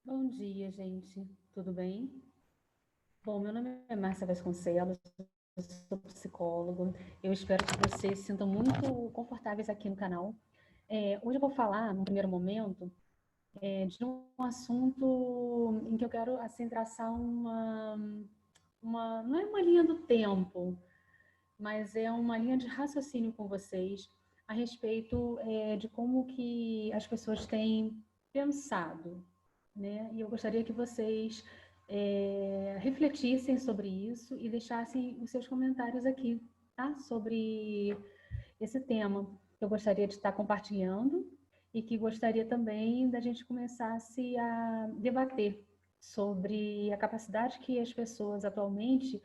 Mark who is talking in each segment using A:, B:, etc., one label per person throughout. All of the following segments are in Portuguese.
A: Bom dia, gente. Tudo bem? Bom, meu nome é Márcia Vasconcelos, eu sou psicóloga. Eu espero que vocês se sintam muito confortáveis aqui no canal. Hoje eu vou falar, no primeiro momento, de um assunto em que eu quero assim, traçar não é uma linha do tempo, mas é uma linha de raciocínio com vocês a respeito de como que as pessoas têm pensado, né? E eu gostaria que vocês refletissem sobre isso e deixassem os seus comentários aqui, tá? Sobre esse tema que eu gostaria de estar compartilhando e que gostaria também da gente começasse a debater sobre a capacidade que as pessoas atualmente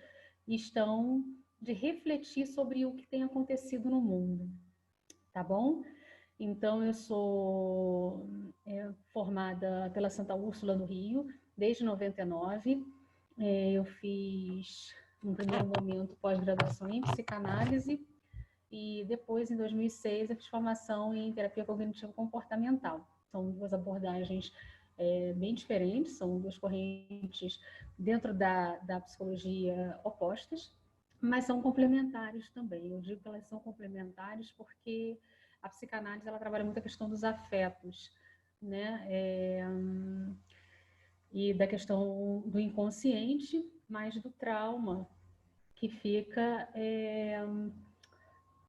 A: estão de refletir sobre o que tem acontecido no mundo, tá bom? Então, eu sou formada pela Santa Úrsula no Rio, desde 99. Eu fiz, no primeiro momento, pós-graduação em psicanálise e depois, em 2006, eu fiz formação em terapia cognitivo-comportamental. São duas abordagens bem diferentes, são duas correntes dentro da psicologia opostas, mas são complementares também. Eu digo que elas são complementares porque a psicanálise ela trabalha muito a questão dos afetos, né? E da questão do inconsciente, mas do trauma que fica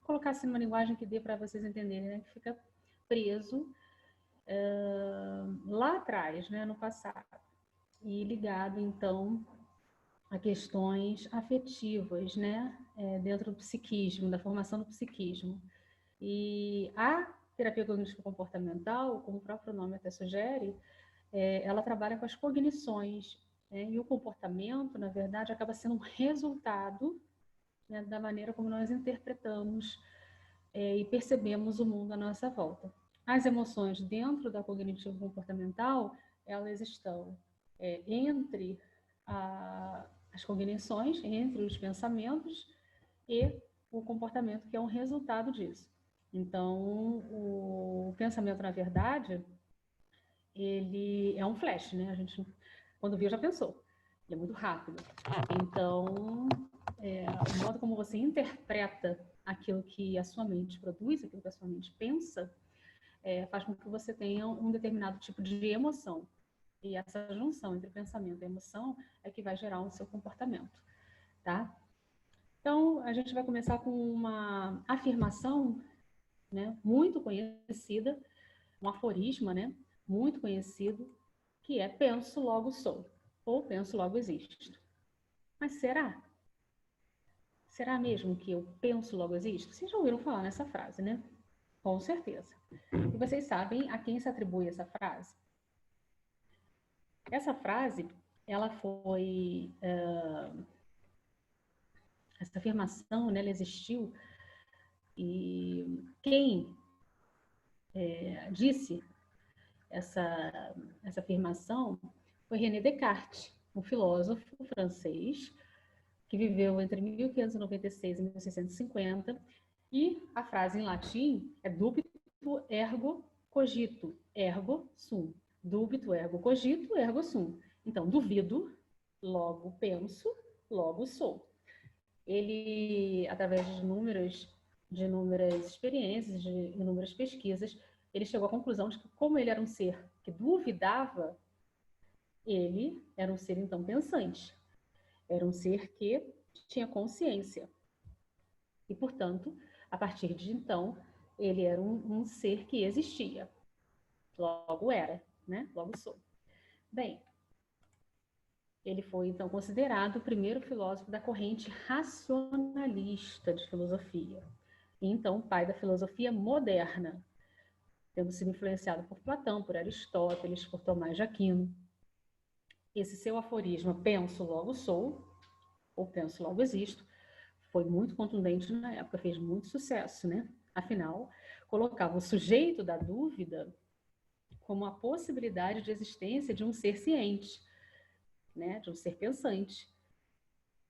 A: colocar assim numa linguagem que dê para vocês entenderem, né? Que fica preso lá atrás, né? No passado e ligado então a questões afetivas, né? Dentro do psiquismo, da formação do psiquismo. E a terapia cognitivo-comportamental, como o próprio nome até sugere, ela trabalha com as cognições, né? E o comportamento, na verdade, acaba sendo um resultado, né, da maneira como nós interpretamos e percebemos o mundo à nossa volta. As emoções dentro da cognitivo-comportamental, elas estão entre as cognições, entre os pensamentos e o comportamento, que é um resultado disso. Então, o pensamento, na verdade, ele é um flash, né? A gente, quando viu, já pensou. Ele é muito rápido. Então, o modo como você interpreta aquilo que a sua mente produz, aquilo que a sua mente pensa, faz com que você tenha um determinado tipo de emoção. E essa junção entre pensamento e emoção é que vai gerar o seu comportamento, tá? Então, a gente vai começar com uma afirmação, né, muito conhecida, um aforisma, né, muito conhecido, que é penso, logo sou, ou penso, logo existo. Mas será? Será mesmo que eu penso, logo existo? Vocês já ouviram falar nessa frase, né? Com certeza. E vocês sabem a quem se atribui essa frase? Essa frase, ela foi... essa afirmação, né, ela existiu e quem disse essa afirmação foi René Descartes, um filósofo francês que viveu entre 1596 e 1650, e a frase em latim é dubito ergo cogito, ergo sum. Dubito ergo cogito, ergo sum. Então, duvido, logo penso, logo sou. Ele, através de inúmeras experiências, de inúmeras pesquisas, ele chegou à conclusão de que, como ele era um ser que duvidava, ele era um ser, então, pensante. Era um ser que tinha consciência. E, portanto, a partir de então, ele era um ser que existia. Logo era, né? Logo sou. Bem, ele foi, então, considerado o primeiro filósofo da corrente racionalista de filosofia. E, então, pai da filosofia moderna, tendo sido influenciado por Platão, por Aristóteles, por Tomás de Aquino. Esse seu aforisma, penso, logo sou, ou penso, logo existo, foi muito contundente na época, fez muito sucesso, né? Afinal, colocava o sujeito da dúvida como a possibilidade de existência de um ser ciente, né? De um ser pensante,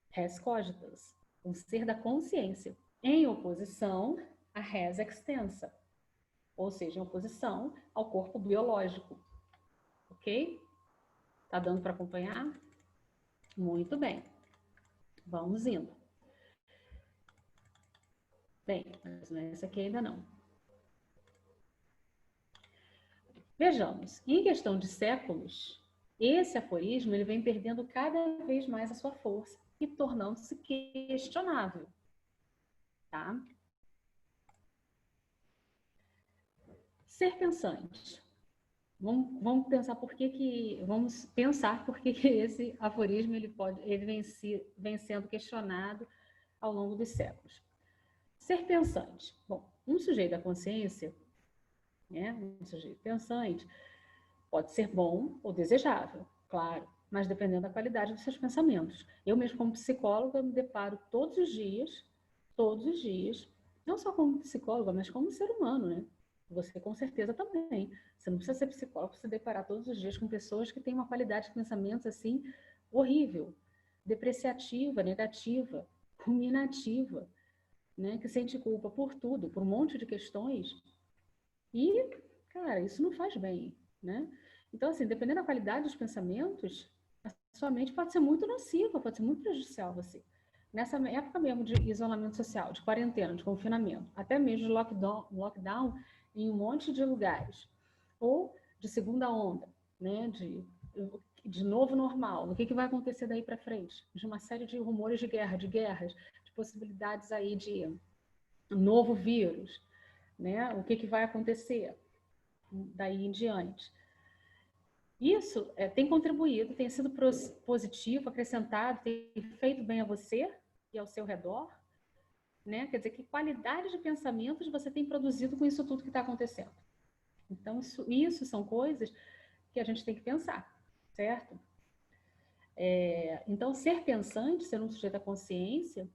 A: res cogitans, um ser da consciência, em oposição à res extensa, ou seja, em oposição ao corpo biológico, ok? Tá dando para acompanhar? Muito bem. Vamos indo. Bem, mas essa aqui ainda não. Vejamos, em questão de séculos, esse aforismo ele vem perdendo cada vez mais a sua força e tornando-se questionável. Tá? Ser pensante. Vamos pensar por que esse aforismo ele vem sendo questionado ao longo dos séculos. Ser pensante. Bom, um sujeito da consciência, né, um sujeito pensante, pode ser bom ou desejável, claro, mas dependendo da qualidade dos seus pensamentos. Eu mesmo, como psicóloga, me deparo todos os dias, não só como psicóloga, mas como ser humano, né? Você com certeza também. Você não precisa ser psicólogo para se deparar todos os dias com pessoas que têm uma qualidade de pensamentos assim horrível, depreciativa, negativa, ruminativa, né? Que sente culpa por tudo, por um monte de questões. E, cara, isso não faz bem, né? Então, assim, dependendo da qualidade dos pensamentos, a sua mente pode ser muito nociva, pode ser muito prejudicial a você. Nessa época mesmo de isolamento social, de quarentena, de confinamento, até mesmo de lockdown em um monte de lugares, ou de segunda onda, né, de novo normal, o que vai acontecer daí para frente? De uma série de rumores de guerras, de possibilidades aí de novo vírus, né? O que vai acontecer daí em diante? Isso tem contribuído, tem sido positivo, acrescentado, tem feito bem a você e ao seu redor, né? Quer dizer, que qualidade de pensamentos você tem produzido com isso tudo que está acontecendo? Então, isso são coisas que a gente tem que pensar, certo? Então, ser pensante, ser um sujeito da consciência,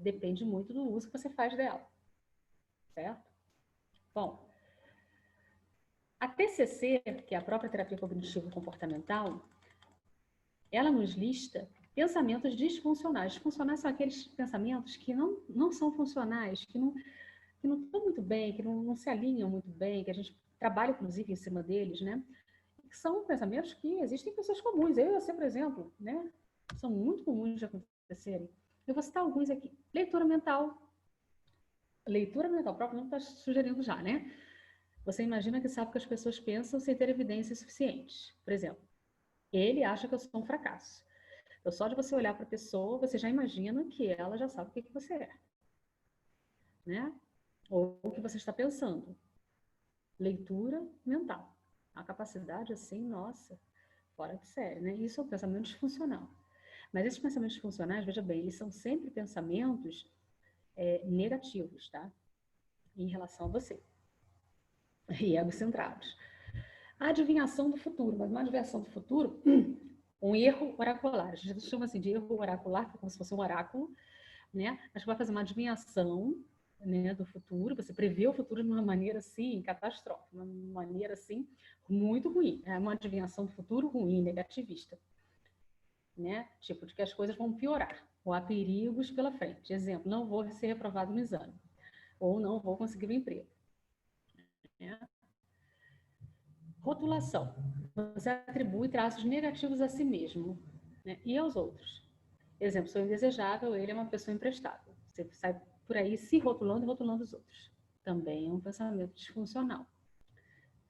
A: depende muito do uso que você faz dela, certo? Bom, a TCC, que é a própria terapia cognitivo-comportamental, ela nos lista pensamentos disfuncionais. Disfuncionais são aqueles pensamentos que não são funcionais, que não estão muito bem, que não se alinham muito bem, que a gente trabalha, inclusive, em cima deles, né? Que são pensamentos que existem em pessoas comuns. Eu e você, por exemplo, né? São muito comuns de acontecerem. Eu vou citar alguns aqui. Leitura mental. Leitura mental, o próprio nome está sugerindo já, né? Você imagina que sabe o que as pessoas pensam sem ter evidências suficientes. Por exemplo, ele acha que eu sou um fracasso. Então, só de você olhar para a pessoa, você já imagina que ela já sabe o que você é, né? Ou o que você está pensando. Leitura mental. A capacidade, assim, nossa, fora de série, né? Isso é um pensamento disfuncional. Mas esses pensamentos disfuncionais, veja bem, eles são sempre pensamentos negativos, tá? Em relação a você. E egocentrados. A adivinhação do futuro, mas uma adivinhação do futuro, um erro oracular. A gente chama assim de erro oracular, como se fosse um oráculo, né? A gente vai fazer uma adivinhação, né, do futuro, você prevê o futuro de uma maneira assim, catastrófica, uma maneira assim, muito ruim. É uma adivinhação do futuro ruim, negativista. Né? Tipo, de que as coisas vão piorar, ou há perigos pela frente. Exemplo, não vou ser reprovado no exame, ou não vou conseguir um emprego. Né? Rotulação. Você atribui traços negativos a si mesmo, né, e aos outros. Exemplo, sou indesejável, ele é uma pessoa imprestável. Você sai por aí se rotulando e rotulando os outros. Também é um pensamento disfuncional.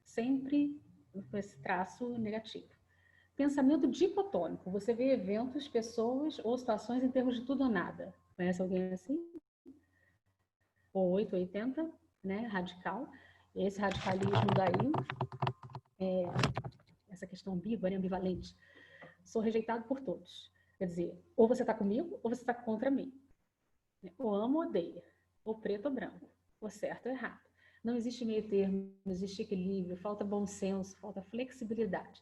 A: Sempre com esse traço negativo. Pensamento dicotômico. Você vê eventos, pessoas ou situações em termos de tudo ou nada. Conhece alguém assim? Ou 880, né? Radical. Esse radicalismo daí, essa questão ambígua, ambivalente. Sou rejeitado por todos. Quer dizer, ou você está comigo ou você está contra mim. Ou amo ou odeia. Ou preto ou branco. Ou certo ou errado. Não existe meio termo, não existe equilíbrio, falta bom senso, falta flexibilidade.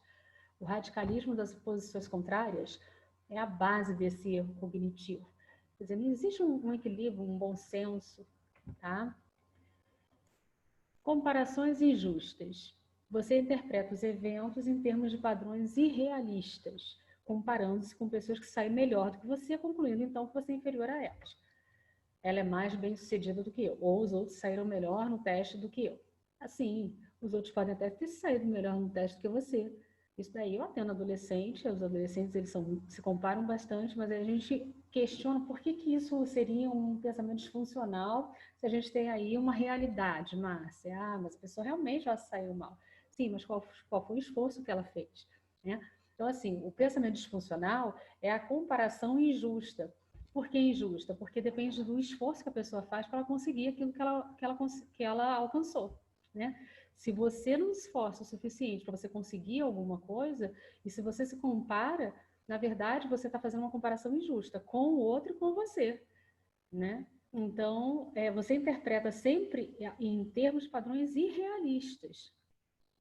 A: O radicalismo das posições contrárias é a base desse erro cognitivo. Quer dizer, não existe um equilíbrio, um bom senso, tá? Comparações injustas. Você interpreta os eventos em termos de padrões irrealistas, comparando-se com pessoas que saem melhor do que você, concluindo então que você é inferior a elas. Ela é mais bem-sucedida do que eu, ou os outros saíram melhor no teste do que eu. Assim, os outros podem até ter saído melhor no teste do que você, Isso daí eu atendo adolescente, os adolescentes eles se comparam bastante, mas a gente questiona por que isso seria um pensamento disfuncional se a gente tem aí uma realidade, Márcia. Ah, mas a pessoa realmente já saiu mal. Sim, mas qual foi o esforço que ela fez? Né? Então, assim, o pensamento disfuncional é a comparação injusta. Por que injusta? Porque depende do esforço que a pessoa faz para ela conseguir aquilo que ela alcançou. Né? Se você não se esforça o suficiente para você conseguir alguma coisa, e se você se compara, na verdade, você está fazendo uma comparação injusta com o outro e com você, né? Então, você interpreta sempre em termos padrões irrealistas,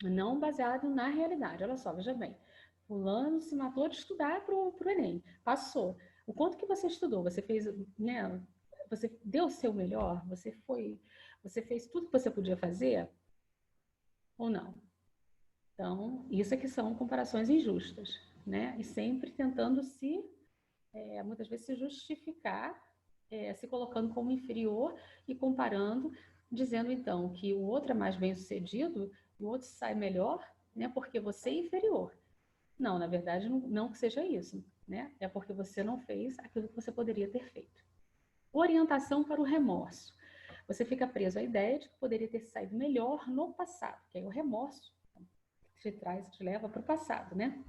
A: não baseado na realidade. Olha só, veja bem. Fulano se matou de estudar para o Enem, passou. O quanto que você estudou? Você fez, né? Você deu o seu melhor? Você fez tudo que você podia fazer? Ou não? Então, isso é que são comparações injustas, né? E sempre tentando muitas vezes se justificar, se colocando como inferior e comparando, dizendo então que o outro é mais bem-sucedido, o outro sai melhor, né? Porque você é inferior. Não, na verdade, não que seja isso, né? É porque você não fez aquilo que você poderia ter feito. Orientação para o remorso. Você fica preso à ideia de que poderia ter saído melhor no passado, que aí o remorso te leva para o passado, né?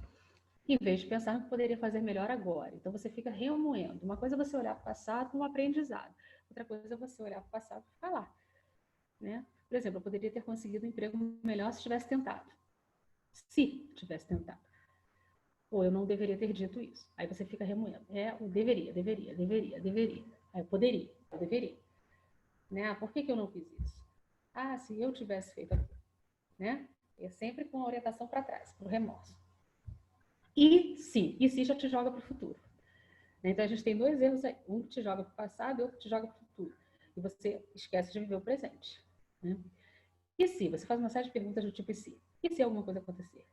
A: Em vez de pensar que poderia fazer melhor agora. Então você fica remoendo. Uma coisa é você olhar para o passado como aprendizado, outra coisa é você olhar para o passado e ficar lá, né? Por exemplo, eu poderia ter conseguido um emprego melhor se tivesse tentado. Se tivesse tentado. Ou eu não deveria ter dito isso. Aí você fica remoendo. Eu deveria. Aí eu deveria. Né? Por que eu não fiz isso? Ah, se eu tivesse feito aquilo, né? É sempre com a orientação para trás, para o remorso. E se já te joga para o futuro. Então a gente tem dois erros aí. Um que te joga para o passado e outro que te joga para o futuro. E você esquece de viver o presente. Né? E se? Você faz uma série de perguntas do tipo e se? E se alguma coisa acontecer?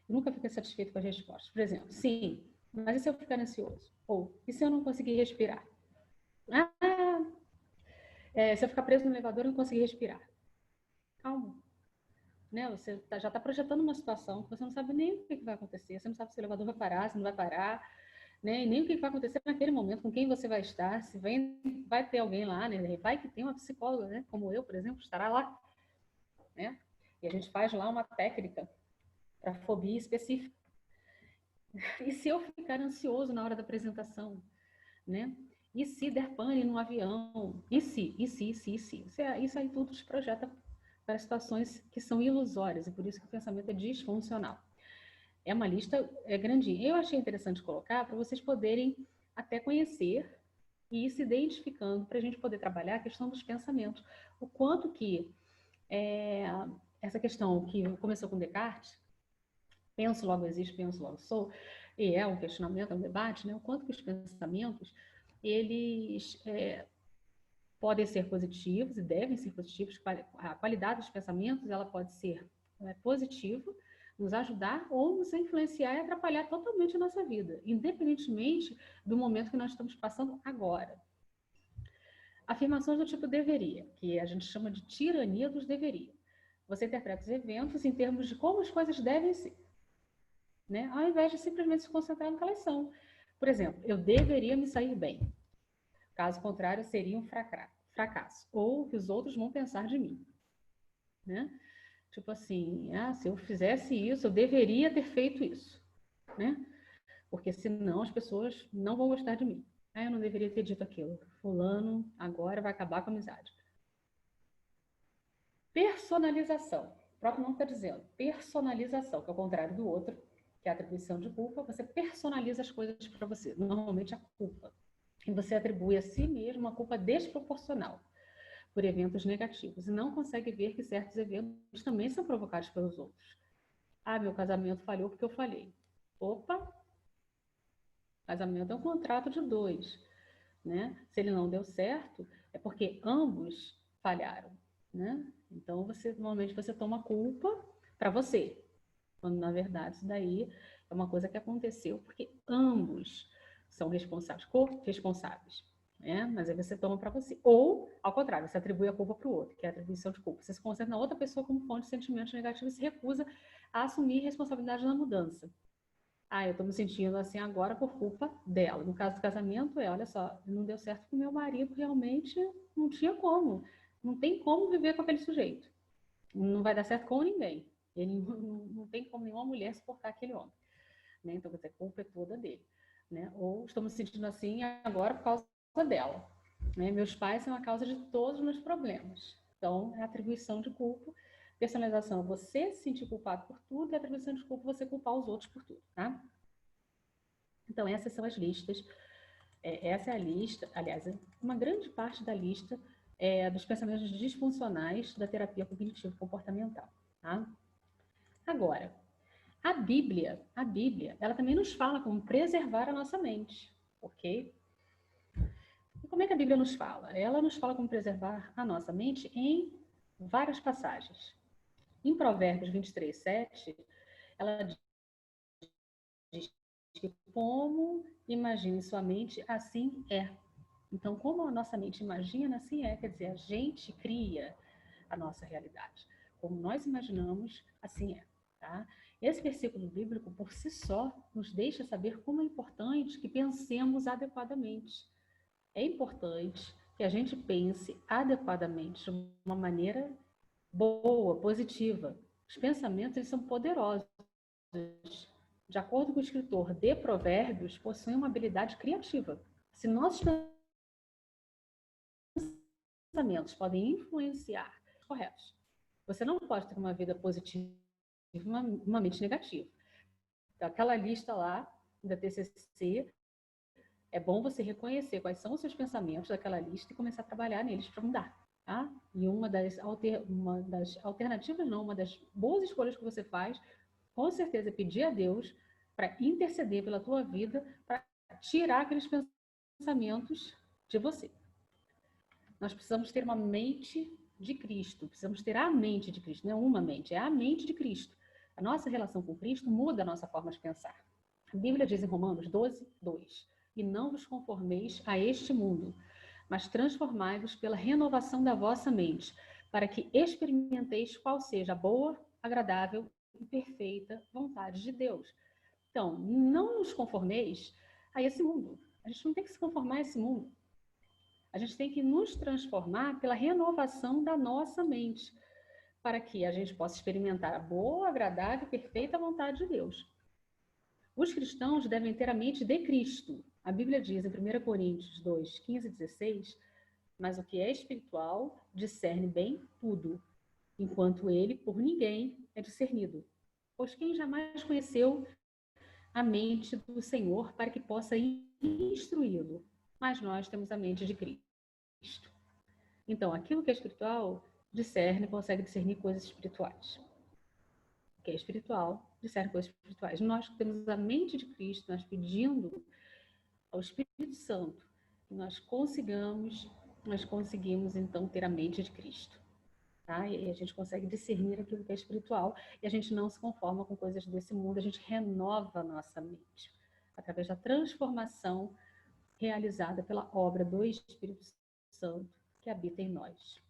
A: E nunca fica satisfeito com as respostas. Por exemplo, sim, mas e se eu ficar ansioso? Ou, e se eu não conseguir respirar? Se eu ficar preso no elevador e não conseguir respirar? Calma. Né? Você já está projetando uma situação que você não sabe nem o que vai acontecer. Você não sabe se o elevador vai parar, se não vai parar. Né? E nem o que vai acontecer naquele momento, com quem você vai estar, se vai ter alguém lá, né? Vai que tem uma psicóloga, né? Como eu, por exemplo, estará lá, né? E a gente faz lá uma técnica para fobia específica. E se eu ficar ansioso na hora da apresentação, né? E se der pane no avião? E se? Isso aí tudo te projeta para situações que são ilusórias, e por isso que o pensamento é disfuncional. É uma lista grandinha. Eu achei interessante colocar para vocês poderem até conhecer e ir se identificando para a gente poder trabalhar a questão dos pensamentos. O quanto que essa questão que começou com Descartes, penso logo existe, penso logo sou, e é um questionamento, é um debate, né? O quanto que os pensamentos, eles podem ser positivos e devem ser positivos. A qualidade dos pensamentos, ela pode ser positiva, nos ajudar ou nos influenciar e atrapalhar totalmente a nossa vida, independentemente do momento que nós estamos passando agora. Afirmações do tipo deveria, que a gente chama de tirania dos deveria. Você interpreta os eventos em termos de como as coisas devem ser, né? Ao invés de simplesmente se concentrar no que elas são. Por exemplo, eu deveria me sair bem. Caso contrário, seria um fracasso. Ou o que os outros vão pensar de mim, né? Tipo assim, se eu fizesse isso, eu deveria ter feito isso, né? Porque senão as pessoas não vão gostar de mim. Eu não deveria ter dito aquilo. Fulano agora vai acabar com a amizade. Personalização. O próprio nome está dizendo. Personalização, que é o contrário do outro, que é a atribuição de culpa. Você personaliza as coisas para você. Normalmente a culpa. E você atribui a si mesmo uma culpa desproporcional por eventos negativos e não consegue ver que certos eventos também são provocados pelos outros. Meu casamento falhou porque eu falhei. Opa! Casamento é um contrato de dois, né? Se ele não deu certo, é porque ambos falharam, né? Então, normalmente você toma culpa para você, quando na verdade isso daí é uma coisa que aconteceu porque ambos são corresponsáveis. Mas aí você toma para você. Ou, ao contrário, você atribui a culpa para o outro, que é a atribuição de culpa. Você se concentra na outra pessoa como fonte de sentimentos negativos e se recusa a assumir responsabilidade na mudança. Ah, eu estou me sentindo assim agora por culpa dela. No caso do casamento, olha só, não deu certo com meu marido, realmente não tinha como. Não tem como viver com aquele sujeito. Não vai dar certo com ninguém. Ele não tem como nenhuma mulher suportar aquele homem. Né? Então, quer dizer, a culpa é toda dele. Né? Ou estou me sentindo assim agora por causa dela. Né? Meus pais são a causa de todos os meus problemas. Então, é atribuição de culpa. Personalização, você se sentir culpado por tudo, e atribuição de culpa, você culpar os outros por tudo. Tá? Então, essas são as listas. Essa é a lista, aliás, uma grande parte da lista dos pensamentos disfuncionais da terapia cognitivo-comportamental. Tá? Agora, a Bíblia, ela também nos fala como preservar a nossa mente, ok? E como é que a Bíblia nos fala? Ela nos fala como preservar a nossa mente em várias passagens. Em Provérbios 23, 7, ela diz que como imagine sua mente, assim é. Então, como a nossa mente imagina, assim é. Quer dizer, a gente cria a nossa realidade. Como nós imaginamos, assim é. Tá? Esse versículo bíblico, por si só, nos deixa saber como é importante que pensemos adequadamente. É importante que a gente pense adequadamente, de uma maneira boa, positiva. Os pensamentos eles são poderosos. De acordo com o escritor de Provérbios, possuem uma habilidade criativa. Se nossos pensamentos podem influenciar os corretos, você não pode ter uma vida positiva e uma mente negativa. Então, aquela lista lá da TCC, é bom você reconhecer quais são os seus pensamentos daquela lista e começar a trabalhar neles para mudar. Tá? E uma das alternativas, não, uma das boas escolhas que você faz, com certeza, é pedir a Deus para interceder pela tua vida, para tirar aqueles pensamentos de você. Nós precisamos ter uma mente de Cristo, precisamos ter a mente de Cristo, não é uma mente, é a mente de Cristo. A nossa relação com Cristo muda a nossa forma de pensar. A Bíblia diz em Romanos 12, 2: E não vos conformeis a este mundo, mas transformai-vos pela renovação da vossa mente, para que experimenteis qual seja a boa, agradável e perfeita vontade de Deus. Então, não nos conformeis a esse mundo. A gente não tem que se conformar a esse mundo. A gente tem que nos transformar pela renovação da nossa mente, para que a gente possa experimentar a boa, agradável e perfeita vontade de Deus. Os cristãos devem ter a mente de Cristo. A Bíblia diz em 1 Coríntios 2, 15 e 16, mas o que é espiritual discerne bem tudo, enquanto ele, por ninguém, é discernido. Pois quem jamais conheceu a mente do Senhor para que possa instruí-lo? Mas nós temos a mente de Cristo. Então, aquilo que é espiritual consegue discernir coisas espirituais. O que é espiritual discerne coisas espirituais. Nós que temos a mente de Cristo, nós pedindo ao Espírito Santo que nós conseguimos então ter a mente de Cristo. Tá? E a gente consegue discernir aquilo que é espiritual e a gente não se conforma com coisas desse mundo, a gente renova a nossa mente através da transformação realizada pela obra do Espírito Santo que habita em nós.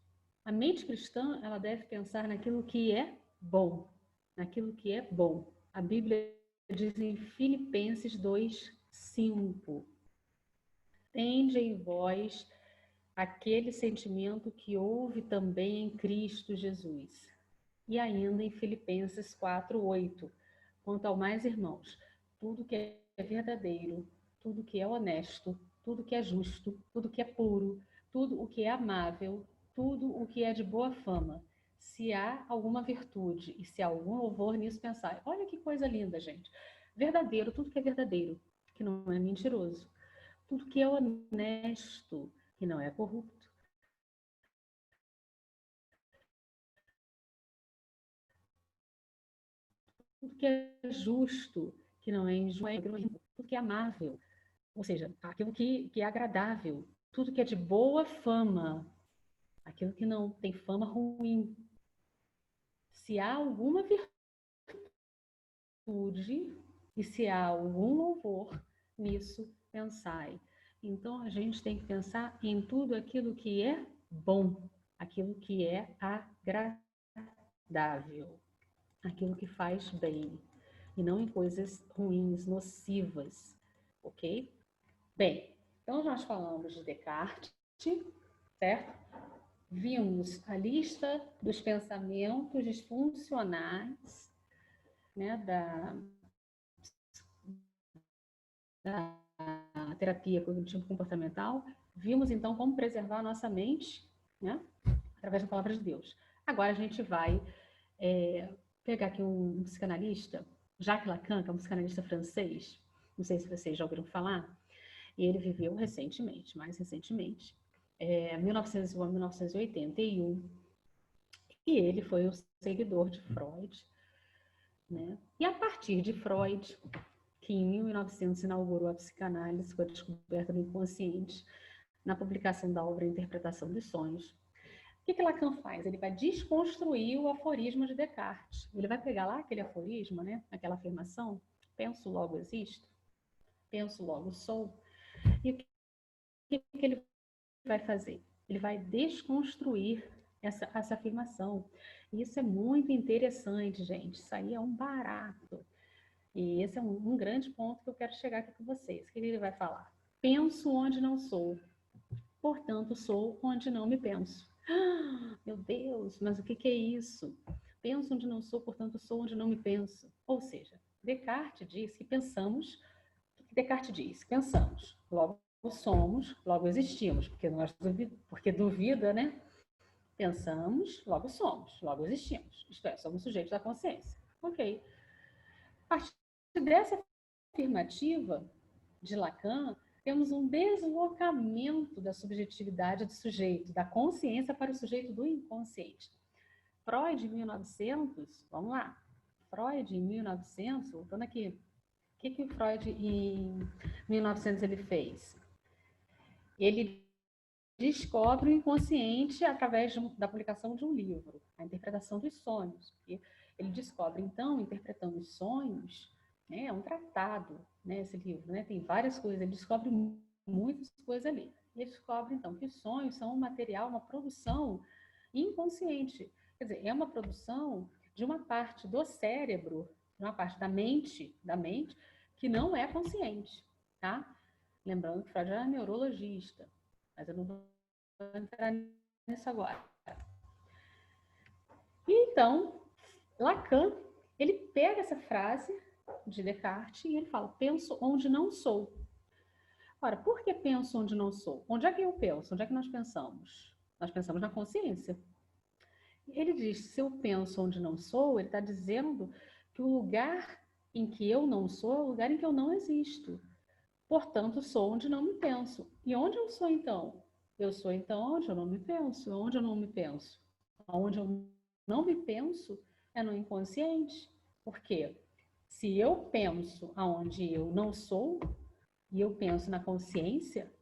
A: A mente cristã, ela deve pensar naquilo que é bom, naquilo que é bom. A Bíblia diz em Filipenses 2, 5: Tende em vós aquele sentimento que houve também em Cristo Jesus. E ainda em Filipenses 4, 8: Quanto ao mais, irmãos, tudo que é verdadeiro, tudo que é honesto, tudo que é justo, tudo que é puro, tudo o que é amável, tudo o que é de boa fama, se há alguma virtude e se há algum louvor nisso, pensai. Olha que coisa linda, gente. Verdadeiro, tudo que é verdadeiro, que não é mentiroso. Tudo que é honesto, que não é corrupto. Tudo que é justo, que não é injusto. Tudo que é amável, ou seja, aquilo que é agradável. Tudo que é de boa fama, aquilo que não tem fama ruim. Se há alguma virtude e se há algum louvor, nisso pensai. Então, a gente tem que pensar em tudo aquilo que é bom, aquilo que é agradável. aquilo que faz bem, e não em coisas ruins, nocivas, ok? Bem, então nós falamos de Descartes, certo? Vimos a lista dos pensamentos disfuncionais, né, da terapia cognitivo-comportamental. Vimos, então, como preservar a nossa mente, né, através da palavra de Deus. Agora a gente vai pegar aqui um psicanalista, Jacques Lacan, que é um psicanalista francês, não sei se vocês já ouviram falar, e ele viveu recentemente, mais recentemente, 1901 a 1981, e ele foi o seguidor de Freud, né? E a partir de Freud, que em 1900 inaugurou a psicanálise com a descoberta do inconsciente, na publicação da obra Interpretação dos Sonhos, o que Lacan faz? Ele vai desconstruir o aforismo de Descartes. Ele vai pegar lá aquele aforismo, né? Aquela afirmação, penso, logo existo, penso, logo sou, e o que ele vai fazer? Ele vai desconstruir essa afirmação. E isso é muito interessante, gente. Isso aí é um barato. E esse é um grande ponto que eu quero chegar aqui com vocês. O que ele vai falar? Penso onde não sou, portanto sou onde não me penso. Meu Deus, mas o que é isso? Penso onde não sou, portanto sou onde não me penso. Ou seja, Descartes diz que pensamos, Descartes diz, pensamos, logo somos, logo existimos, porque duvida, né? Pensamos, logo somos, logo existimos. Isto é, somos sujeitos da consciência. Ok. A partir dessa afirmativa de Lacan, temos um deslocamento da subjetividade do sujeito, da consciência para o sujeito do inconsciente. Freud, em 1900, vamos lá, Freud, em 1900, voltando aqui, o que Freud, em 1900, ele fez? Ele descobre o inconsciente através da publicação de um livro, A Interpretação dos Sonhos. Ele descobre, então, interpretando os sonhos, né, é um tratado, né, esse livro, né, tem várias coisas, ele descobre muitas coisas ali. Ele descobre, então, que os sonhos são um material, uma produção inconsciente. Quer dizer, é uma produção de uma parte do cérebro, de uma parte da mente, que não é consciente, tá? Lembrando que Freud era neurologista, mas eu não vou entrar nisso agora. Então, Lacan, ele pega essa frase de Descartes e ele fala, penso onde não sou. Ora, por que penso onde não sou? Onde é que eu penso? Onde é que nós pensamos? Nós pensamos na consciência. Ele diz, se eu penso onde não sou, ele está dizendo que o lugar em que eu não sou é o lugar em que eu não existo. Portanto, sou onde não me penso. E onde eu sou, então? Eu sou, então, onde eu não me penso. Onde eu não me penso? Onde eu não me penso é no inconsciente. Por quê? Se eu penso aonde eu não sou, e eu penso na consciência,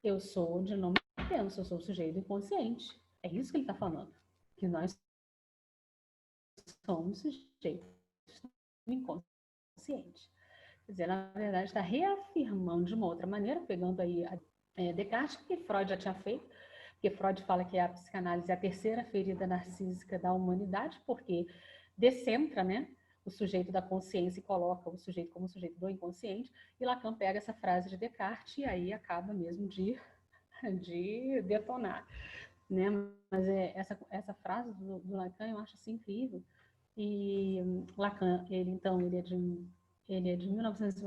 A: eu sou onde eu não me penso, eu sou o sujeito inconsciente. É isso que ele está falando. Que nós somos sujeitos inconscientes. Quer dizer, na verdade, está reafirmando de uma outra maneira, pegando aí Descartes, que Freud já tinha feito, porque Freud fala que a psicanálise é a terceira ferida narcísica da humanidade, porque descentra, né, o sujeito da consciência e coloca o sujeito como sujeito do inconsciente, e Lacan pega essa frase de Descartes e aí acaba mesmo de detonar. Né? Mas essa frase do Lacan eu acho assim incrível. E Lacan, ele é de 1900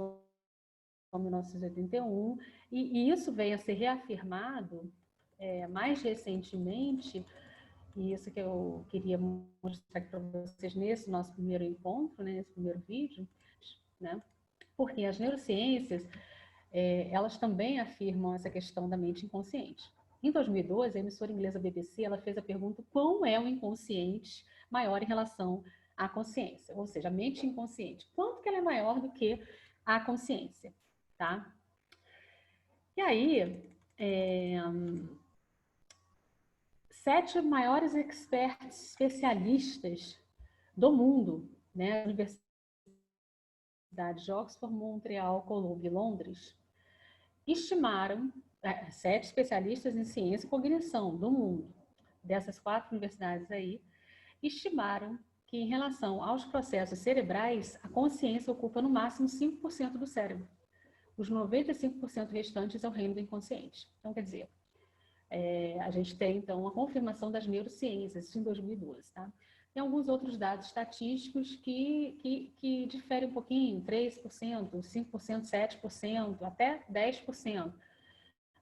A: a 1981, e isso veio a ser reafirmado mais recentemente, e isso que eu queria mostrar para vocês nesse nosso primeiro encontro, né, nesse primeiro vídeo, né, porque as neurociências, elas também afirmam essa questão da mente inconsciente. Em 2012, a emissora inglesa BBC ela fez a pergunta qual é o inconsciente maior em relação à consciência, ou seja, a mente inconsciente. Quanto que ela é maior do que a consciência, tá? E aí, 7 maiores experts especialistas do mundo, né, universidades de Oxford, Montreal, Colômbia e Londres, estimaram, 7 especialistas em ciência e cognição do mundo, dessas 4 universidades aí, estimaram que em relação aos processos cerebrais, a consciência ocupa no máximo 5% do cérebro. Os 95% restantes é o reino do inconsciente. Então, quer dizer, a gente tem, então, a confirmação das neurociências, isso em 2012, tá? Tem alguns outros dados estatísticos que diferem um pouquinho, 3%, 5%, 7%, até 10%.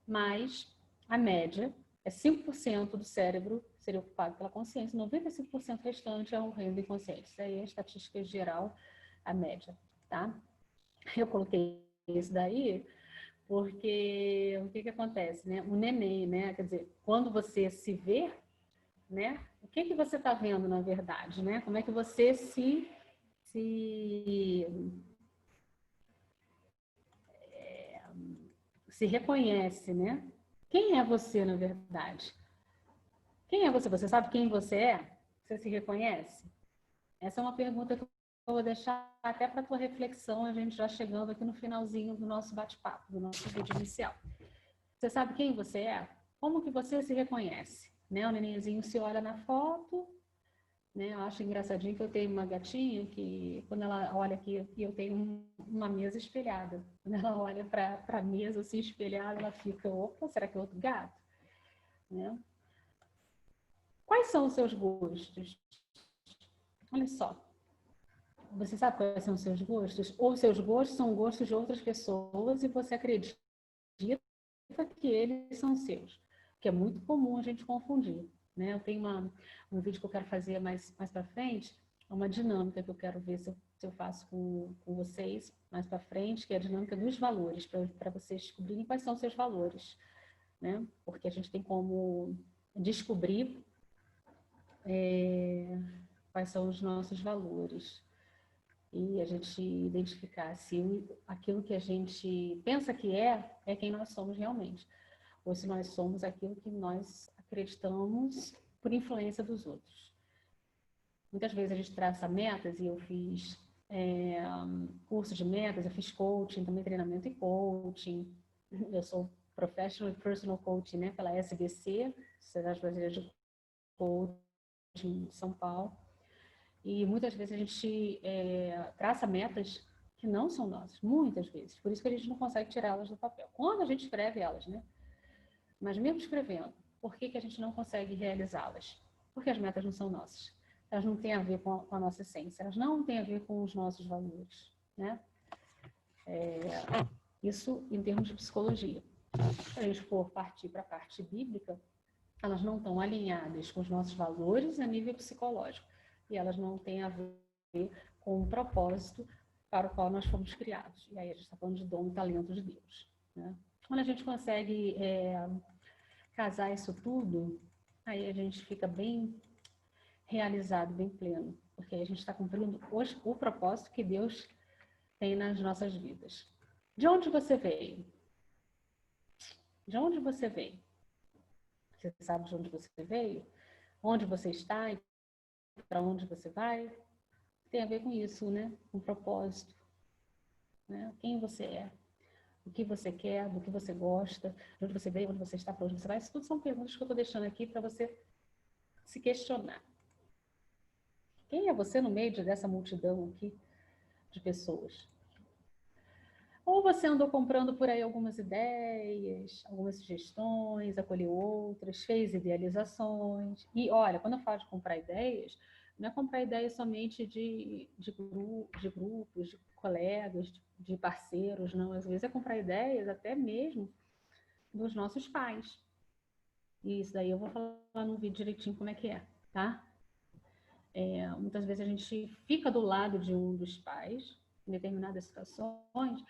A: Mas a média é 5% do cérebro seria ocupado pela consciência, 95% restante é o reino do inconsciente. Isso aí é a estatística geral, a média, tá? Eu coloquei isso daí porque o que acontece, né? O neném, né? Quer dizer, quando você se vê, né? O que você está vendo, na verdade, né? Como é que você se reconhece, né? Quem é você, na verdade? Quem é você? Você sabe quem você é? Você se reconhece? Essa é uma pergunta que eu vou deixar até para a tua reflexão, a gente já chegando aqui no finalzinho do nosso bate-papo, do nosso vídeo inicial. Você sabe quem você é? Como que você se reconhece? Né? O nenenzinho se olha na foto, né? Eu acho engraçadinho que eu tenho uma gatinha que, quando ela olha aqui, eu tenho uma mesa espelhada. Quando ela olha para a mesa assim espelhada, ela fica, opa, será que é outro gato? Né? Quais são os seus gostos? Olha só, você sabe quais são os seus gostos? Ou seus gostos são gostos de outras pessoas e você acredita que eles são seus, que é muito comum a gente confundir, né? Eu tenho um vídeo que eu quero fazer mais para frente, uma dinâmica que eu quero ver se eu faço com vocês mais para frente, que é a dinâmica dos valores, para vocês descobrirem quais são os seus valores, né? Porque a gente tem como descobrir quais são os nossos valores e a gente identificar se aquilo que a gente pensa que é quem nós somos realmente, ou se nós somos aquilo que nós acreditamos por influência dos outros. Muitas vezes a gente traça metas, e eu fiz curso de metas, eu fiz coaching, também treinamento em coaching, eu sou Professional Personal Coaching, né, pela SBC, Sociedade Brasileira de Coaching de São Paulo, e muitas vezes a gente traça metas que não são nossas, muitas vezes, por isso que a gente não consegue tirá-las do papel. Quando a gente escreve elas, né? Mas mesmo escrevendo, por que a gente não consegue realizá-las? Porque as metas não são nossas. Elas não têm a ver com a nossa essência, elas não têm a ver com os nossos valores, né? Isso em termos de psicologia. Se a gente for partir para a parte bíblica, elas não estão alinhadas com os nossos valores a nível psicológico. E elas não têm a ver com o propósito para o qual nós fomos criados. E aí a gente está falando de dom e talento de Deus, né? Quando a gente consegue casar isso tudo, aí a gente fica bem realizado, bem pleno, porque a gente está cumprindo o propósito que Deus tem nas nossas vidas. De onde você veio? De onde você veio? Você sabe de onde você veio? Onde você está e para onde você vai? Tem a ver com isso, né? Com propósito, né? Quem você é? O que você quer, do que você gosta, de onde você veio, onde você está, para onde você vai. Isso tudo são perguntas que eu estou deixando aqui para você se questionar. Quem é você no meio dessa multidão aqui de pessoas? Ou você andou comprando por aí algumas ideias, algumas sugestões, acolheu outras, fez idealizações. E olha, quando eu falo de comprar ideias, não é comprar ideias somente de grupos, de colegas, de parceiros, não. Às vezes é comprar ideias até mesmo dos nossos pais. E isso daí eu vou falar no vídeo direitinho como é que é, tá? Muitas vezes a gente fica do lado de um dos pais, em determinadas situações,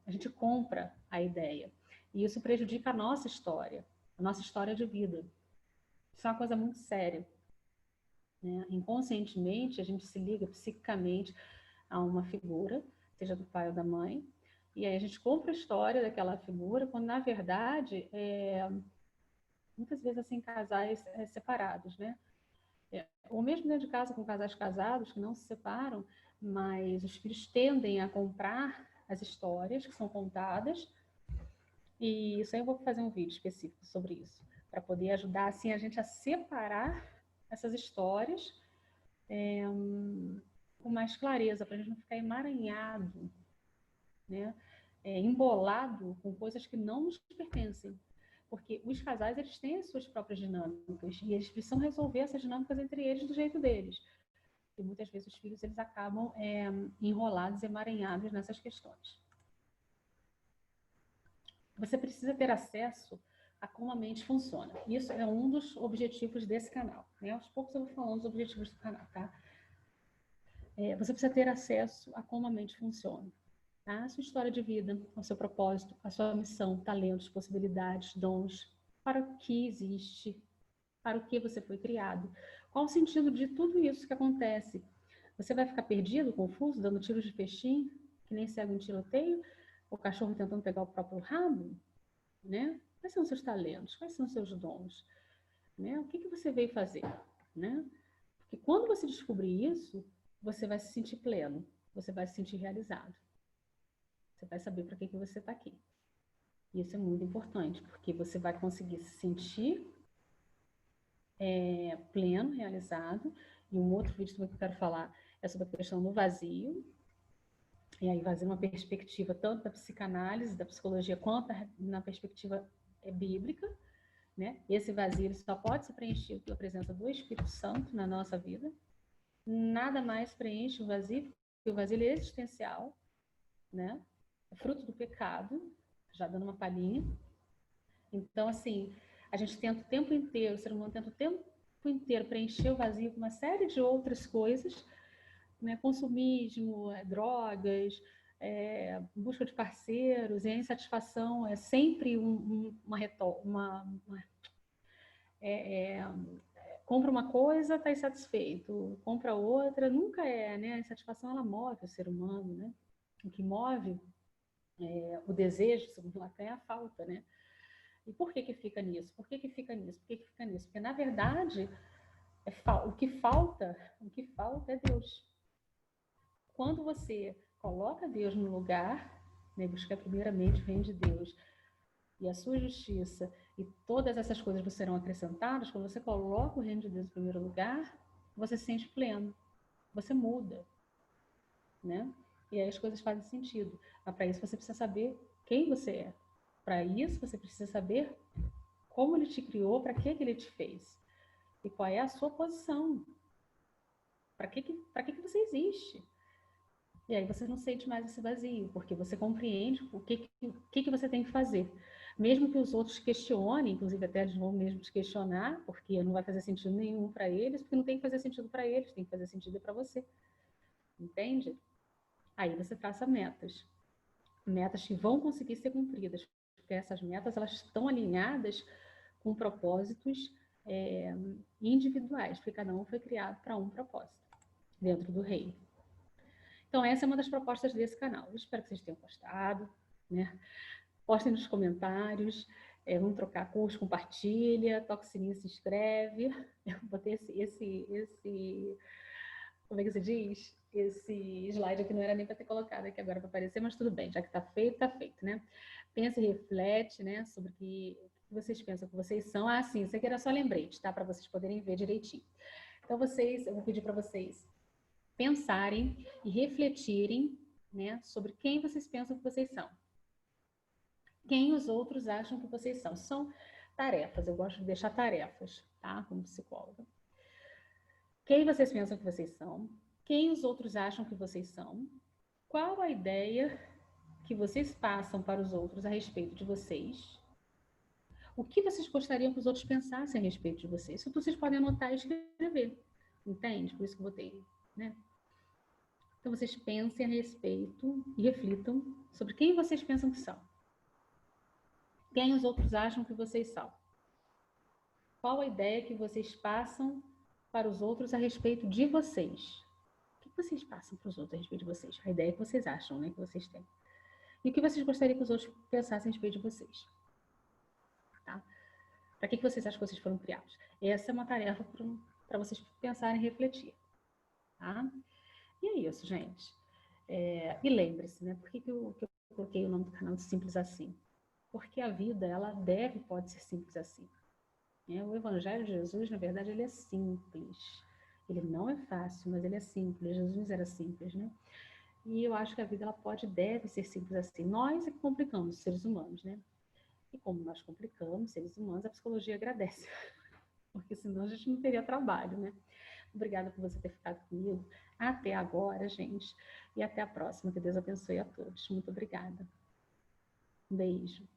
A: a gente compra a ideia. E isso prejudica a nossa história de vida. Isso é uma coisa muito séria, né? Inconscientemente, a gente se liga psiquicamente a uma figura, seja do pai ou da mãe, e aí a gente compra a história daquela figura, quando na verdade, muitas vezes assim, casais separados, né? Ou mesmo dentro de casa com casais casados que não se separam, mas os filhos tendem a comprar as histórias que são contadas, e isso aí eu vou fazer um vídeo específico sobre isso, para poder ajudar assim a gente a separar essas histórias com mais clareza, para a gente não ficar emaranhado, né? Embolado com coisas que não nos pertencem. Porque os casais, eles têm as suas próprias dinâmicas e eles precisam resolver essas dinâmicas entre eles do jeito deles. E muitas vezes os filhos, eles acabam enrolados, emaranhados nessas questões. Você precisa ter acesso a como a mente funciona. Isso é um dos objetivos desse canal, né? Aos poucos eu vou falando dos objetivos do canal, tá? Você precisa ter acesso a como a mente funciona. Tá? A sua história de vida, o seu propósito, a sua missão, talentos, possibilidades, dons, para o que existe, para o que você foi criado. Qual o sentido de tudo isso que acontece? Você vai ficar perdido, confuso, dando tiros de peixinho, que nem cego em tiroteio, o cachorro tentando pegar o próprio rabo? Né? Quais são os seus talentos? Quais são os seus dons? Né? O que você veio fazer? Né? Porque quando você descobrir isso, você vai se sentir pleno, você vai se sentir realizado. Você vai saber para que você está aqui. Isso é muito importante, porque você vai conseguir se sentir pleno, realizado. E um outro vídeo também que eu quero falar é sobre a questão do vazio. E aí vazio uma perspectiva tanto da psicanálise, da psicologia, quanto na perspectiva bíblica. Né? Esse vazio ele só pode ser preenchido pela presença do Espírito Santo na nossa vida. Nada mais preenche o vazio, porque o vazio é existencial, né? É fruto do pecado, já dando uma palhinha. Então, assim, a gente tenta o tempo inteiro, o ser humano tenta o tempo inteiro preencher o vazio com uma série de outras coisas, né? Consumismo, drogas, busca de parceiros, e a insatisfação é sempre compra uma coisa, está insatisfeito, compra outra, nunca né? A insatisfação, ela move o ser humano, né? O que move o desejo, segundo Lacan, é a falta, né? E por que fica nisso? Por que fica nisso? Por que fica nisso? Porque, na verdade, o que falta é Deus. Quando você coloca Deus no lugar, né, busca primeiramente vem de Deus, e a sua justiça, e todas essas coisas serão acrescentadas, quando você coloca o reino de Deus em primeiro lugar, você se sente pleno, você muda, né? E aí as coisas fazem sentido. Mas para isso você precisa saber quem você é. Para isso você precisa saber como ele te criou, para que ele te fez. E qual é a sua posição. Para que você existe. E aí você não sente mais esse vazio, porque você compreende o que você tem que fazer. Mesmo que os outros questionem, inclusive até eles vão mesmo te questionar, porque não vai fazer sentido nenhum para eles, porque não tem que fazer sentido para eles, tem que fazer sentido para você. Entende? Aí você traça metas. Metas que vão conseguir ser cumpridas, porque essas metas elas estão alinhadas com propósitos individuais, porque cada um foi criado para um propósito dentro do reino. Então, essa é uma das propostas desse canal. Eu espero que vocês tenham gostado, né? Postem nos comentários, vamos trocar curso, compartilha, toca o sininho, se inscreve. Eu botei como é que se diz? Esse slide aqui não era nem para ter colocado aqui agora para aparecer, mas tudo bem, já que está feito, né? Pensa e reflete, né, sobre o que vocês pensam que vocês são. Ah, sim, isso aqui era só lembrete, tá? Para vocês poderem ver direitinho. Então, eu vou pedir para vocês pensarem e refletirem, né, sobre quem vocês pensam que vocês são. Quem os outros acham que vocês são. São tarefas, eu gosto de deixar tarefas, tá? Como psicóloga. Quem vocês pensam que vocês são? Quem os outros acham que vocês são? Qual a ideia que vocês passam para os outros a respeito de vocês? O que vocês gostariam que os outros pensassem a respeito de vocês? Isso vocês podem anotar e escrever, entende? Por isso que eu botei, né? Então, vocês pensem a respeito e reflitam sobre quem vocês pensam que são. Quem os outros acham que vocês são. Qual a ideia que vocês passam para os outros a respeito de vocês? O que vocês passam para os outros a respeito de vocês? A ideia que vocês acham, né, que vocês têm. E o que vocês gostariam que os outros pensassem a respeito de vocês? Tá? Para que vocês acham que vocês foram criados? Essa é uma tarefa para vocês pensarem e refletir. Tá? E é isso, gente. E lembre-se, né? Por que eu coloquei o nome do canal de Simples Assim? Porque a vida, ela pode ser simples assim. O Evangelho de Jesus, na verdade, ele é simples. Ele não é fácil, mas ele é simples. Jesus era simples, né? E eu acho que a vida ela pode e deve ser simples assim. Nós é que complicamos, seres humanos, né? E como nós complicamos, seres humanos, a psicologia agradece, porque senão a gente não teria trabalho, né? Obrigada por você ter ficado comigo até agora, gente. E até a próxima. Que Deus abençoe a todos. Muito obrigada. Um beijo.